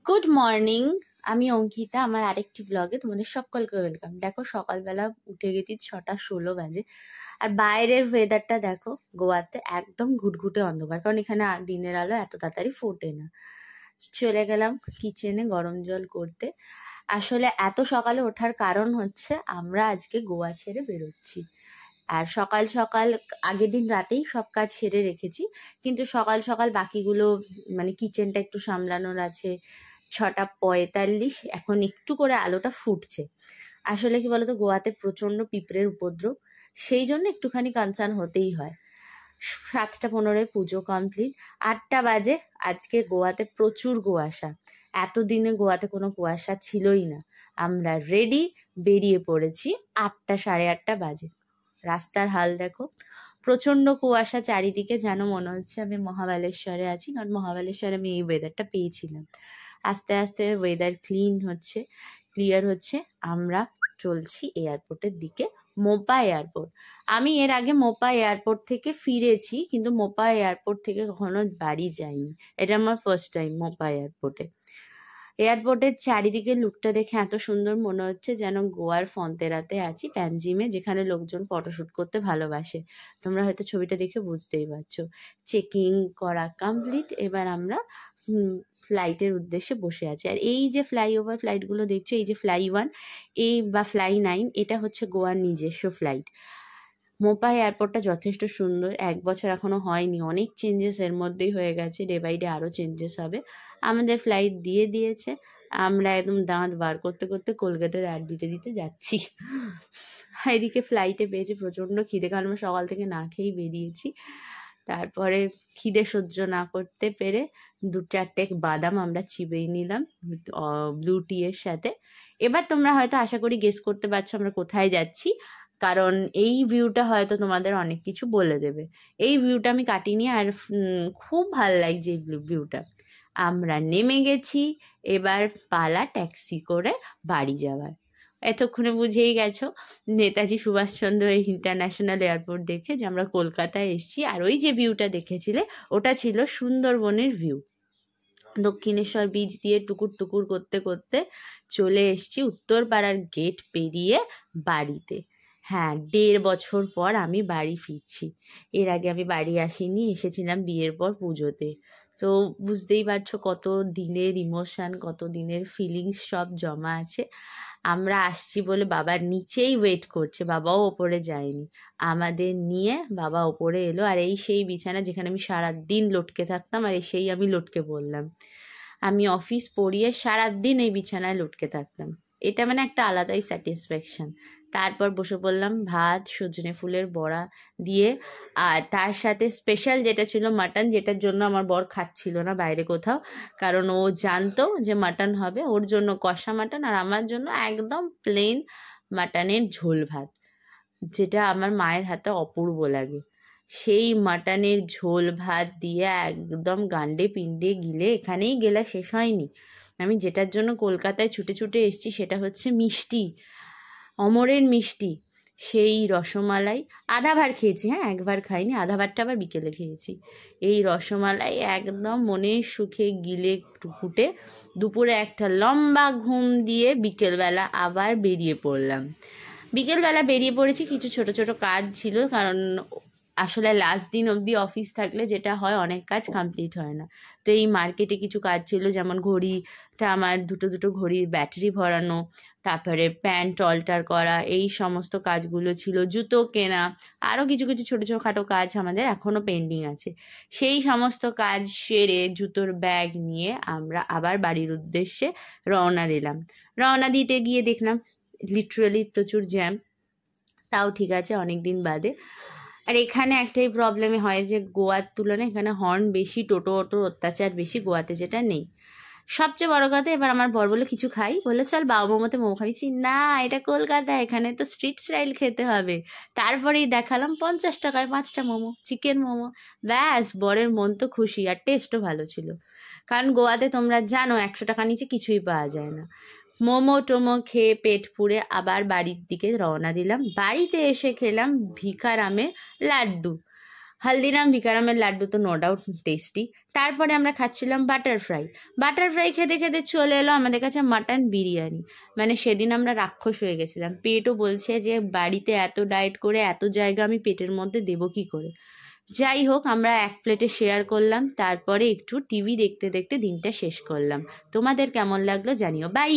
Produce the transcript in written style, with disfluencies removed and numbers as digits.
Good morning. আমি অঙ্কিতা। আমার আরেকটি ব্লগে তোমাদের সকলকে ওয়েলকাম। দেখো সকালবেলা উঠে গেছি, 6:16 বাজে। আর বাইরের ওয়েদারটা দেখো, গোয়াতে একদম ঘুটঘুটে অন্ধকার, কারণ এখানে দিনের আলো এত তাড়াতাড়ি ফোটে না। চলে গেলাম কিচেনে গরম জল করতে। আসলে এত সকালে ওঠার কারণ হচ্ছে আমরা আজকে গোয়া ছেড়ে বেরোচ্ছি। আর সকাল সকাল আগের দিন রাতেই সব কাজ সেরে রেখেছি, কিন্তু সকাল সকাল বাকিগুলো মানে কিচেনটা একটু সামলানোর আছে। 6:45, এখন একটু করে আলোটা ফুটছে। আসলে কি বলতো, গোয়াতে প্রচণ্ড পিঁপড়ের উপদ্রব, সেই জন্য একটুখানি কনসার্ন হতেই হয়। 7:15 পুজো কমপ্লিট। 8টা বাজে। আজকে গোয়াতে প্রচুর কুয়াশা। এতদিনে গোয়াতে কোনো কুয়াশা ছিলই না। আমরা রেডি, বেরিয়ে পড়েছি। 8টা, 8:30 বাজে। রাস্তার হাল দেখো, প্রচণ্ড কুয়াশা চারিদিকে, যেন মনে হচ্ছে আমি মহাবালেশ্বরে আছি, কারণ মহাবালেশ্বরে আমি এই ওয়েদারটা পেয়েছিলাম। আস্তে আস্তে ওয়েদার ক্লিয়ার হচ্ছে। আমরা চলছি এয়ারপোর্টের দিকে, মোপা এয়ারপোর্ট। আমি এর আগে মোপা এয়ারপোর্ট থেকে ফিরেছি, কিন্তু মোপা এয়ারপোর্ট থেকে কখনো বাড়ি যাইনি। এটা আমার ফার্স্ট টাইম মোপা এয়ারপোর্টে। এয়ারপোর্টের চারিদিকে লুকটা দেখে এত সুন্দর মনে হচ্ছে যেন গোয়ার ফন্তেরাতে আছি, প্যানজিমে, যেখানে লোকজন ফটোশ্যুট করতে ভালোবাসে। তোমরা হয়তো ছবিটা দেখে বুঝতেই পারছো। চেকিং করা কমপ্লিট। এবার আমরা ফ্লাইটের উদ্দেশ্যে বসে আছি। আর এই যে ফ্লাইওভার ফ্লাইটগুলো দেখছো, এই যে ফ্লাই 1 এই বা ফ্লাই 9, এটা হচ্ছে গোয়ার নিজস্ব ফ্লাইট। মোপা এয়ারপোর্টটা যথেষ্ট সুন্দর। 1 বছর এখনো হয়নি, অনেক চেঞ্জেস এর মধ্যেই হয়ে গেছে। ডে বাই ডে আরও চেঞ্জেস হবে। আমাদের ফ্লাইট দিয়ে দিয়েছে। আমরা একদম দাঁত বার করতে করতে কলকাতার অ্যাড দিতে দিতে যাচ্ছি। এদিকে ফ্লাইটে পেয়েছে প্রচণ্ড খিদে, কারণ আমরা সকাল থেকে না খেয়েই বেরিয়েছি। তারপরে খিদে সহ্য না করতে পেরে 2-4টে বাদাম আমরা চিবিয়ে নিলাম ব্লু টি এর সাথে। এবার তোমরা হয়তো আশা করি গেস করতে পারছো আমরা কোথায় যাচ্ছি, কারণ এই ভিউটা হয়তো তোমাদের অনেক কিছু বলে দেবে। এই ভিউটা আমি কাটিনি, আর খুব ভাল লাগছে এই ভিউটা। আমরা নেমে গেছি, এবার পালা ট্যাক্সি করে বাড়ি যাওয়ার। এতক্ষণে বুঝেই গেছো নেতাজি সুভাষচন্দ্র ইন্টারন্যাশনাল এয়ারপোর্ট দেখে যে আমরা কলকাতায় এসেছি। আর ওই যে ভিউটা দেখেছিলে, ওটা ছিল সুন্দরবনের ভিউ। দক্ষিণেশ্বর বিচ দিয়ে টুকুর টুকুর করতে করতে চলে এসেছি উত্তরপাড়ার গেট পেরিয়ে বাড়িতে। হ্যাঁ, 1.5 বছর পর আমি বাড়ি ফিরছি। এর আগে আমি বাড়ি আসিনি, এসেছিলাম বিয়ের পর পুজোতে। তো বুঝতেই পারছো কত দিনের ইমোশন, কত দিনের ফিলিংস সব জমা আছে। আমরা আসছি বলে বাবার নিচেই ওয়েট করছে, বাবাও ওপরে যায়নি। আমাদের নিয়ে বাবা ওপরে এলো, আর এই সেই বিছানা যেখানে আমি সারাদিন লটকে থাকতাম, আর সেই আমি লটকে পড়লাম। আমি অফিস পড়িয়ে সারাদিন এই বিছানায় লটকে থাকতাম। এটা মানে একটা আলাদাই স্যাটিসফ্যাকশন। তারপর বসে পড়লাম ভাত, সজনে ফুলের বড়া দিয়ে, আর তার সাথে স্পেশাল যেটা ছিল মাটন, যেটার জন্য আমার বর খাচ্ছিল না বাইরে কোথাও, কারণ ও জানতো যে মাটন হবে। ওর জন্য কষা মাটন, আর আমার জন্য একদম প্লেন মাটনের ঝোল ভাত, যেটা আমার মায়ের হাতে অপূর্ব লাগে। সেই মাটনের ঝোল ভাত দিয়ে একদম গান্ডে পিণ্ডে গিলে এখানেই গেলা শেষ হয়নি। আমি যেটার জন্য কলকাতায় ছুটে ছুটে এসেছি সেটা হচ্ছে মিষ্টি, অমরের মিষ্টি। সেই রসমালাই আধা ভার খেয়েছি, হ্যাঁ, একবার খাইনি, আধা ভারটা আবার বিকেলে খেয়েছি। এই রসমালাই একদম মনের সুখে গিলে ফুটে দুপুরে একটা লম্বা ঘুম দিয়ে বিকেলবেলা আবার বেরিয়ে পড়লাম। বিকেলবেলা বেরিয়ে পড়েছি, কিছু ছোট ছোট কাজ ছিল, কারণ আসলে লাস্ট দিন অবধি অফিস থাকলে যেটা হয়, অনেক কাজ কমপ্লিট হয় না। তো এই মার্কেটে কিছু কাজ ছিল, যেমন ঘড়িটা আমার দুটো দুটো ঘড়ির ব্যাটারি ভরানো, তারপরে প্যান্ট অল্টার করা, এই সমস্ত কাজগুলো ছিল, জুতো কেনা, আরও কিছু কিছু ছোটো ছোটোখাটো কাজ আমাদের এখনও পেন্ডিং আছে। সেই সমস্ত কাজ সেরে জুতোর ব্যাগ নিয়ে আমরা আবার বাড়ির উদ্দেশ্যে রওনা দিলাম। রওনা দিতে গিয়ে দেখলাম লিটারালি প্রচুর জ্যাম। তাও ঠিক আছে, অনেক দিন বাদে। আর এখানে একটাই প্রবলেমে হয় যে গোয়ার তুলনায় এখানে হর্ন বেশি, টোটো অটোর অত্যাচার বেশি, গোয়াতে যেটা নেই। সবচেয়ে বড় কথা, এবার আমার বর বলে কিছু খাই, বলে চল বাবা মোমোতে মোমো খাইছি। না, এটা কলকাতা, এখানে তো স্ট্রিট স্টাইল খেতে হবে। তারপরেই দেখালাম 50 টাকায় 5টা মোমো, চিকেন মোমো। ব্যাস, বরের মন তো খুশি, আর টেস্টও ভালো ছিল। কারণ গোয়াতে তোমরা জানো 100 টাকা নিচে কিছুই পাওয়া যায় না। মোমো টোমো খেয়ে পেট পুড়ে আবার বাড়ির দিকে রওনা দিলাম। বাড়িতে এসে খেলাম ভিকারামের লাড্ডু। হলদিরাম ভিকারামের লাড্ডু তো নো ডাউট টেস্টি। তারপরে আমরা খাচ্ছিলাম বাটার ফ্রাই খেতে খেতে চলে এলো আমাদের কাছে মাটন বিরিয়ানি। মানে সেদিন আমরা রাক্ষস হয়ে গেছিলাম, পেটও বলছে যে বাড়িতে এত ডায়েট করে এত জায়গা আমি পেটের মধ্যে দেবো কি করে। যাই হোক, আমরা এক প্লেটে শেয়ার করলাম, তারপরে একটু টিভি দেখতে দেখতে দিনটা শেষ করলাম। তোমাদের কেমন লাগলো জানিও। বাই।